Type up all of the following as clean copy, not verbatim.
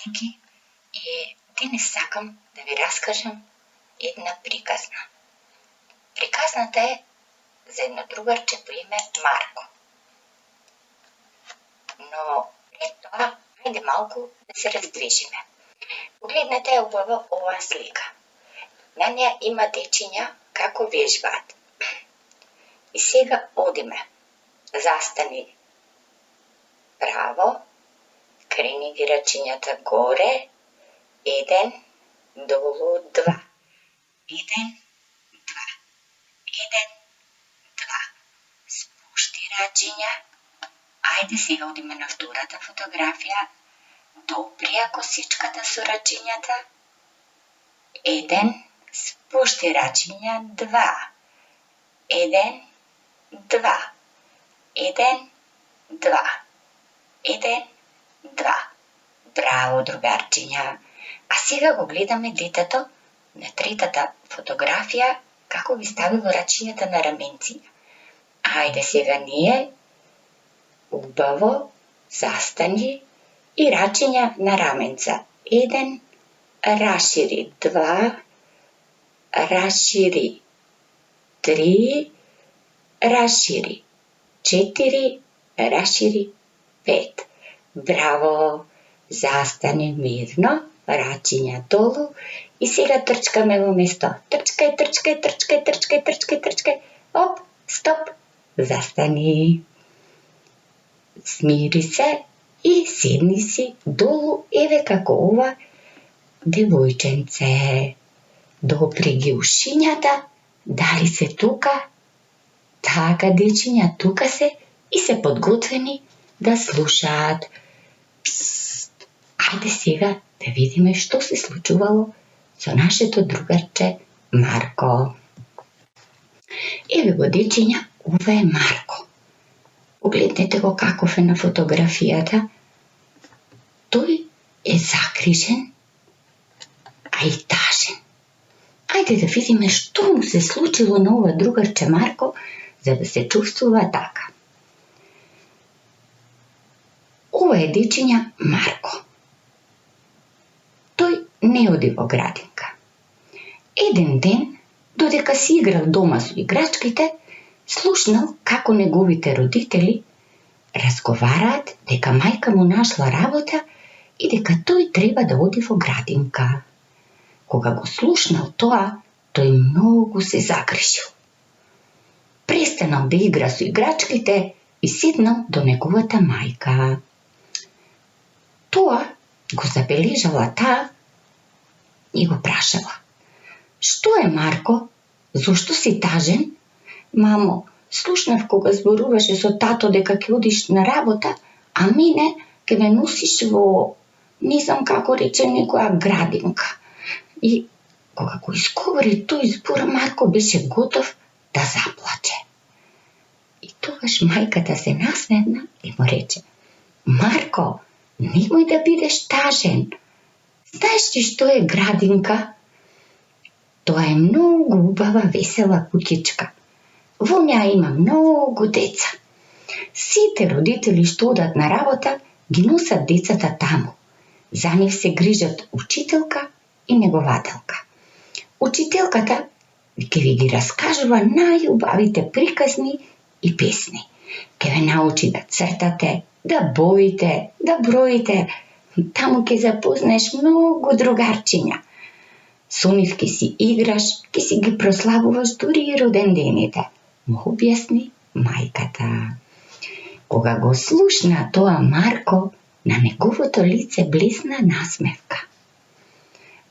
колеги, и денес сакам да ви раскажам една приказна. Приказната е за едно другарче по име Марко. Но пред това, хайде малко да се раздвижиме. Погледнете убаво ова слика. На нея има дечиња како вежбаат. И сега одиме. Застани право, крени ги рачињата горе, 1, долу, 2. 1, 2. 1, 2. Спушти рачиња. Ајде сега одиме на втората фотографија. Доприја косичката со рачињата. 1, спушти рачиња, 2. 1, 2. 1, 2. 1, 2. Браво, другарчиња! А сега го гледаме детето на третата фотографија како ги ставило рачињата на раменци. Ајде сега ние убаво застани и рачиња на раменца. 1, рашири, 2, рашири, 3, рашири, 4, рашири, 5. Браво! Застани мирно, рачиња долу и сега трчкаме во место. Трчкај, трчкај, трчкај, трчкај, трчкај, трчкај. Оп, стоп, застани. Смири се и седни си долу, еве како ова девојченце. Допри ги ушињата, дали се тука? Така, дечиња, тука се и се подготвени да слушаат. Ајде сега да видиме што се случувало со нашето другарче Марко. Еве го, дечиња, ова е Марко. Погледнете го каков е на фотографијата. Тој е закрижен, а и тажен. Ајде да видиме што му се случило на ова другарче Марко, за да се чувствува така. Ова е, дечиња, Марко. Тој не оди во градинка. Еден ден, додека си играл дома со играчките, слушнал како неговите родители разговараат дека мајка му нашла работа и дека тој треба да оди во градинка. Кога го слушнал тоа, тој многу се загрижил. Престанал да игра со играчките и седнал до неговата мајка. Тоа го забележала таа и го прашала: "Што е, Марко? Зошто си тажен?" "Мамо, слушнав кога зборуваше со тато дека ќе одиш на работа, а мене ќе ме носиш во, не знам како рече, некоја градинка." И кога го изговори тој збор, Марко беше готов да заплаче. И тогаш мајката се насмевна и му рече: "Марко, немој да бидеш тажен. Знаеш ли што е градинка? Тоа е многу убава, весела куќичка. Во неа има многу деца. Сите родители што одат на работа ги носат децата таму. За нив се грижат учителка и негователка. Учителката ќе ви ги раскажува најубавите приказни и песни. Ќе ве научи да цртате, да боите, да броите. Таму ќе запознаеш многу другарчиња. Со нив ќе си играш, ќе си ги прославуваш дури и роден дените", му објасни мајката. Кога го слушна тоа Марко, на неговото лице блесна насмевка.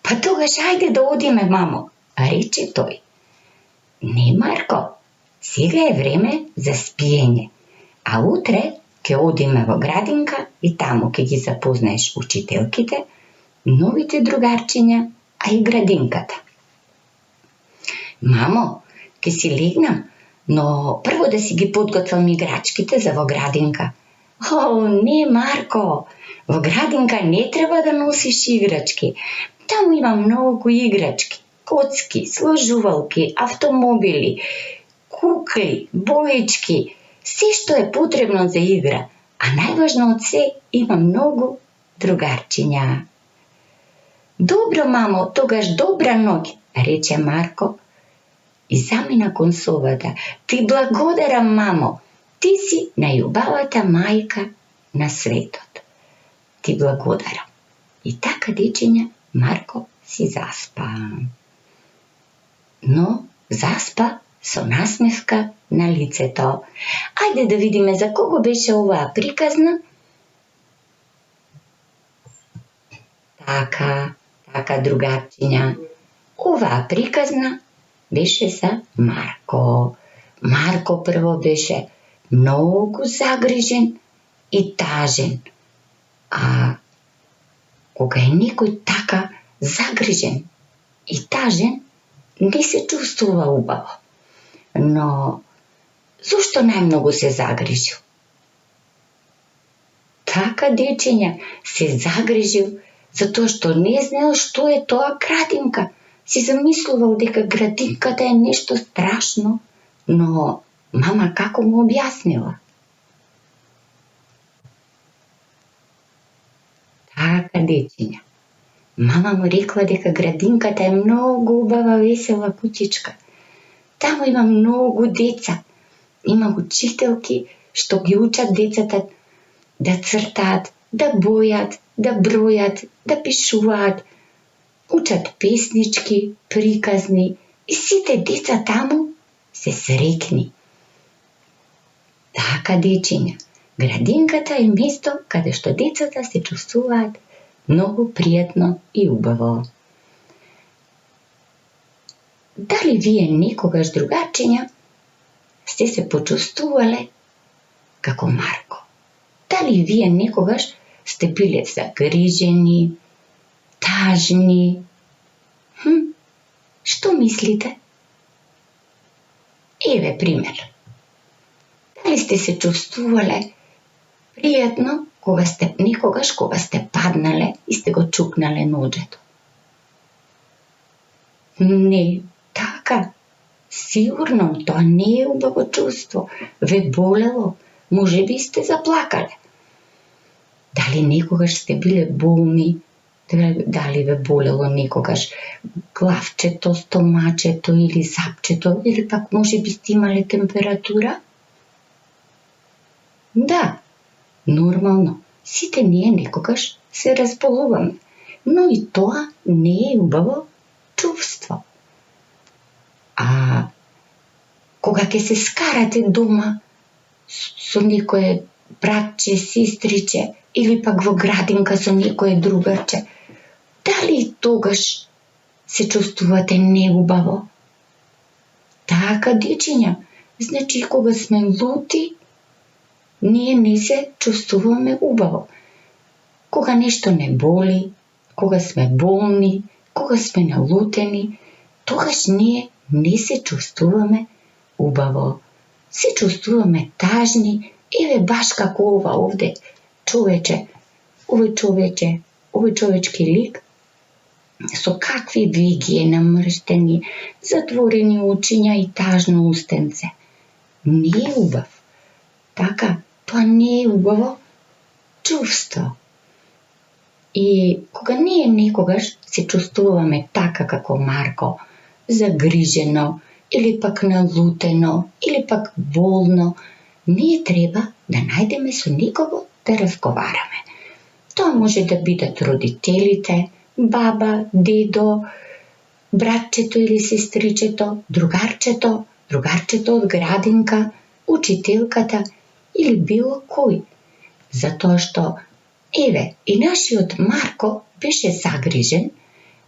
"Па тогаш ајде да одиме, мамо," рече тој. "Не, Марко, сега е време за спиење, а утре ќе одиме во градинка и таму ќе ги запознаеш учителките, новите другарчиња, а и градинката." "Мамо, ќе си легнам, но прво да си ги подготвам играчките за во градинка." "О, не, Марко, во градинка не треба да носиш играчки. Таму има многу играчки, коцки, сложувалки, автомобили, кукли, боички, се што е потребно за игра, а најважно од се има многу другарчиња." Добро, мамо, тогаш добра ноќ, рече Марко и замина кон совата. Ти благодарам, мамо, ти си најубавата мајка на светот. Ти благодарам. И така, дечиња, Марко си заспа. Но заспа со насмевка на лицето. Ајде да видиме за кого беше оваа приказна. Така, другарчиња. Оваа приказна беше за Марко. Марко прво беше многу загрижен и тажен. А кога е некој така загрижен и тажен, не се чувствува убаво. Но зошто најмногу се загрижил? Така, дечиња, се загрижил затоа што не знаел што е тоа градинка. Си замислувал дека градинката е нешто страшно, но мама како му објаснила? Така, дечиња. Мама му рекла дека градинката е многу убава, весела куќичка. Таму има многу деца. Има учителки што ги учат децата да цртаат, да бојат, да бројат, да пишуваат. Учат песнички, приказни и сите деца таму се среќни. Така, дечиња, градинката е место каде што децата се чувствуваат многу пријатно и убаво. Дали вие некогаш, другарчиња, сте се почувствувале како Марко? Дали вие некогаш сте биле загрижени, тажни? Што мислите? Еве пример. Дали сте се чувствувале пријатно кога сте паднале и сте го чукнале ноџето? Не, така. Сигурно, тоа не е убаво чувство. Ве болело, можеби сте заплакале. Дали некогаш сте биле болни? Дали ве болело некогаш главчето, стомачето или запчето, или пак можеби сте имале температура? Да, нормално, сите ние некогаш се разболуваме, но и тоа не е убаво чувство. А кога ќе се скарате дома со некое братче, сестриче или пак во градинка со некое другарче, дали тогаш се чувствувате неубаво? Така, дечиња, значи кога сме лути, ние не се чувствуваме убаво. Кога нешто не боли, кога сме болни, кога сме налутени, тогаш ние не се чувствуваме убаво. Се чувствуваме тажни, еве баш како ова овде човече, овој човечки лик, со какви виги е намрштени, затворени очиња и тажно устенце. Не е убав. Така, тоа не е убаво чувство. И кога ние некогаш се чувствуваме така како Марко, загрижено, или пак налутено, или пак болно, ние треба да најдеме со некого да разговараме. Тоа може да бидат родителите, баба, дедо, братчето или сестричето, другарчето од градинка, учителката или било кој. Затоа што, еве, и нашиот Марко беше загрижен,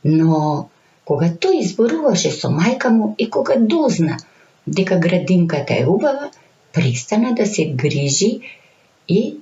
но кога тој изборуваше со мајка му и кога дозна дека градинката е убава, престана да се грижи и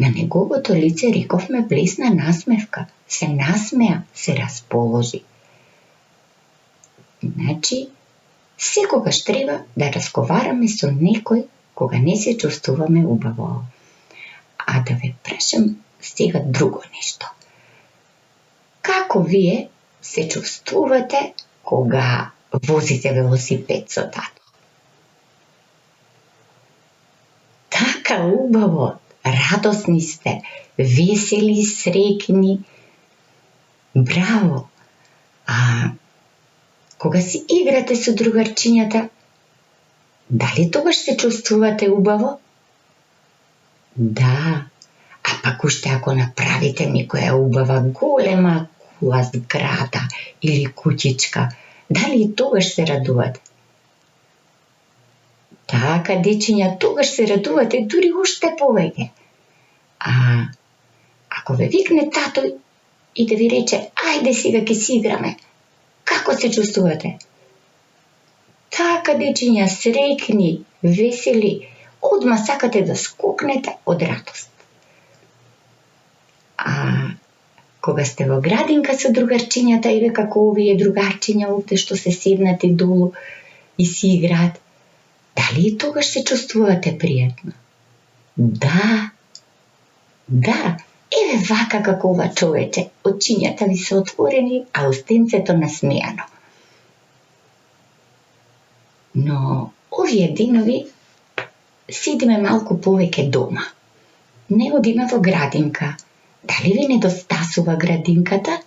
на неговото лице рековме блесна насмевка. Се насмеа, се расположи. Значи, секогаш треба да разговараме со некој кога не се чувствуваме убаво. А да ве прашам сега друго нешто. Како вие се чувствувате кога возите велосипед со тато? Така убаво, радосни сте, весели, среќни. Браво! А кога си играте со другарчињата, дали тогаш се чувствувате убаво? Да. А пак уште ако направите некоја убава голема кула зграда или куќичка, дали и тогаш се радувате? Така, дечиња, тогаш се радувате дури уште повеќе. А ако ве викне тато и да ви рече, ајде сега ќе си играме, како се чувствувате? Така, дечиња, среќни, весели, одма сакате да скокнете од радост. А кога сте во градинка со другарчињата, еве како овие другарчиња овде што се седнати долу и си играат, дали и тогаш се чувствувате пријатно? Да, еве вака како ова човече, очињата ви се отворени, а устенцето насмеано. Но овие денови седиме малку повеќе дома. Не одиме во градинка. Дали ви недостасува градинката?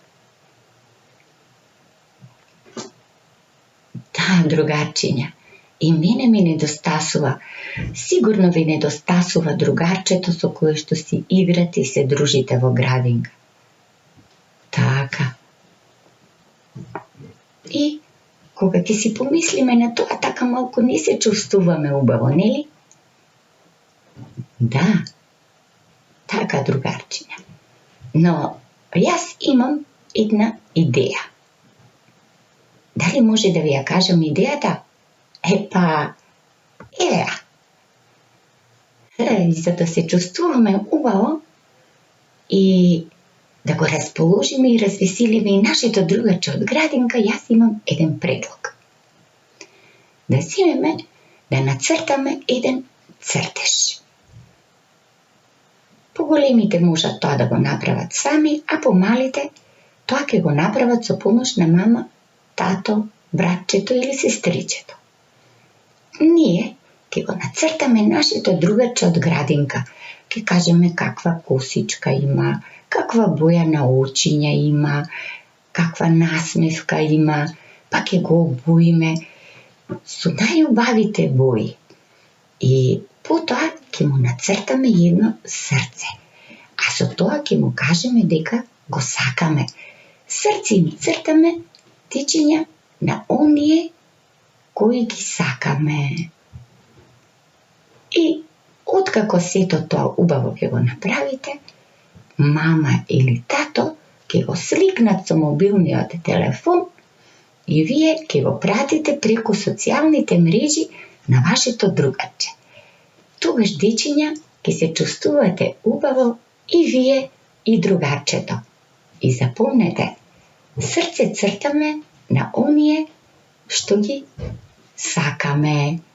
Да, другарчиња, и мене ми недостасува. Сигурно ви недостасува другарчето со кое што си играте и се дружите во градинка. Така. И кога ќе си помислиме на тоа, така малку не се чувствуваме убаво, нели? Да. Така, другарчиња. Но јас имам една идеја. Дали може да ви ја кажам идејата? Еве ја. За да се чувствуваме убаво и да го расположиме и развеселиме и нашето другарче од градинка, јас имам еден предлог. Да земеме да нацртаме еден цртеж. Поголемите можат тоа да го направат сами, а помалите тоа ќе го направат со помош на мама, тато, братчето или сестричето. Ние ќе го нацртаме нашето другарче од градинка. Ќе кажеме каква косичка има, каква боја на очиња има, каква насмевка има, па ќе го обуиме со најубавите бои. И потоа ќе му нацртаме едно срце. А со тоа ќе му кажеме дека го сакаме. Срце им цртаме, дечиња, на оние кои ги сакаме. И откако сето тоа убаво ќе го направите, мама или тато ќе го сликнат со мобилниот телефон и вие ќе го пратите преку социјалните мрежи на вашето другарче. Тогаш, дечиња, ќе се чувствувате убаво и вие и другарчето. И запомнете, срце цртаме на оние што ги сакаме.